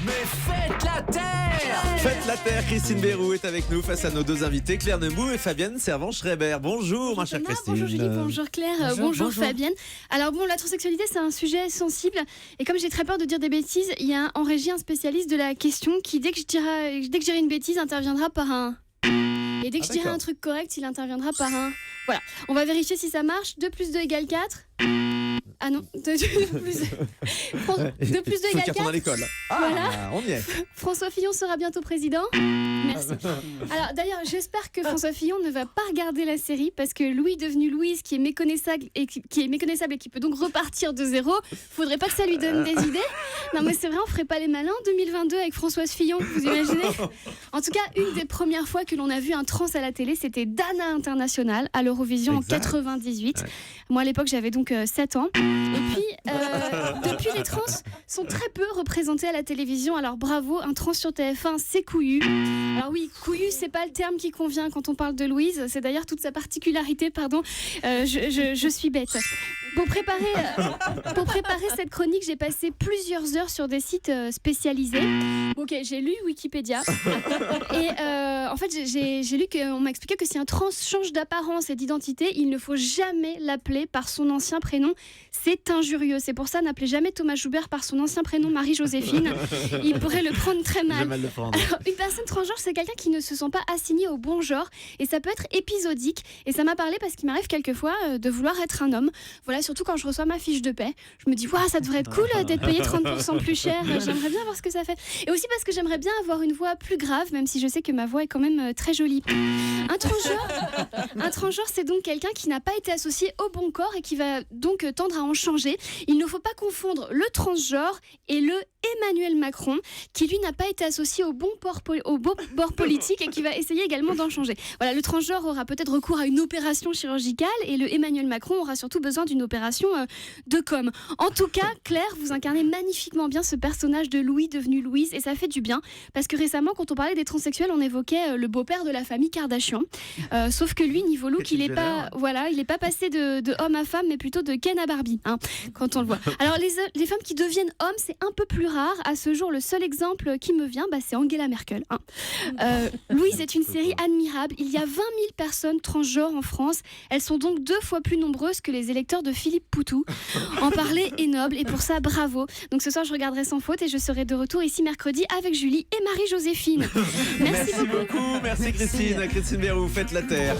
Mais faites la terre! Faites la terre, Christine Béroux est avec nous face à nos deux invités, Claire Nembou et Fabienne Servan-Schreiber. Bonjour ma chère Christine. Bonjour Julie, bonjour Claire, bonjour Fabienne. Alors bon, la transsexualité c'est un sujet sensible et comme j'ai très peur de dire des bêtises, il y a en régie un spécialiste de la question qui dès que je dirai une bêtise interviendra par un... Et dès que je dirai un truc correct, il interviendra par un... Voilà, on va vérifier si ça marche. 2 plus 2 égale 4. Ah non, 2 plus 2 égale 4. À l'école. Voilà. On y est. François Fillon sera bientôt président. Merci. Alors d'ailleurs, j'espère que François Fillon ne va pas regarder la série parce que Louis devenu Louise, qui est méconnaissable et qui peut donc repartir de zéro, faudrait pas que ça lui donne des idées. Non mais c'est vrai, on ferait pas les malins en 2022 avec Françoise Fillon, vous imaginez? En tout cas, une des premières fois que l'on a vu un trans à la télé, c'était Dana International à l'Eurovision en 98. Ouais. Moi à l'époque, j'avais donc 7 ans. Et puis, depuis, les trans sont très peu représentés à la télévision. Alors bravo, un trans sur TF1, c'est couillu. Alors oui, couillu, c'est pas le terme qui convient quand on parle de Louise. C'est d'ailleurs toute sa particularité, pardon. Je suis bête. Pour préparer cette chronique, j'ai passé plusieurs heures sur des sites spécialisés. Ok, j'ai lu Wikipédia. Et en fait, j'ai lu qu'on m'a expliqué que si un trans change d'apparence et d'identité, il ne faut jamais l'appeler par son ancien prénom. C'est injurieux. C'est pour ça, n'appelez jamais Thomas Joubert par son ancien prénom Marie-Joséphine. Il pourrait le prendre très mal. Alors, une personne transgenre, c'est quelqu'un qui ne se sent pas assigné au bon genre. Et ça peut être épisodique. Et ça m'a parlé parce qu'il m'arrive quelquefois de vouloir être un homme. Voilà, surtout quand je reçois ma fiche de paie. Je me dis, waouh, ça devrait être cool d'être payé 30% plus cher. J'aimerais bien voir ce que ça fait. Et aussi parce que j'aimerais bien avoir une voix plus grave, même si je sais que ma voix est quand même très jolie. Un transgenre, c'est donc quelqu'un qui n'a pas été associé au bon corps et qui va donc tendre à en changer. Il ne faut pas confondre le transgenre et le Emmanuel Macron, qui lui n'a pas été associé au bon bord politique et qui va essayer également d'en changer. Voilà, le transgenre aura peut-être recours à une opération chirurgicale et le Emmanuel Macron aura surtout besoin d'une opération de com. En tout cas, Claire, vous incarnez magnifiquement bien ce personnage de Louis devenu Louise et ça fait du bien parce que récemment, quand on parlait des transsexuels, on évoquait le beau-père de la famille Kardashian. Sauf que lui, niveau look, il est pas passé de homme à femme, mais plutôt de Ken à Barbie, hein, quand on le voit. Alors les femmes qui deviennent hommes, c'est un peu plus rare. À ce jour, le seul exemple qui me vient, c'est Angela Merkel. Hein. Louise est une série admirable. Il y a 20 000 personnes transgenres en France. Elles sont donc 2 fois plus nombreuses que les électeurs de Philippe Poutou. En parler est noble et pour ça, bravo. Donc ce soir, je regarderai sans faute et je serai de retour ici mercredi avec Julie et Marie-Joséphine. Merci beaucoup. Merci Christine. Christine Béroux, faites la terre.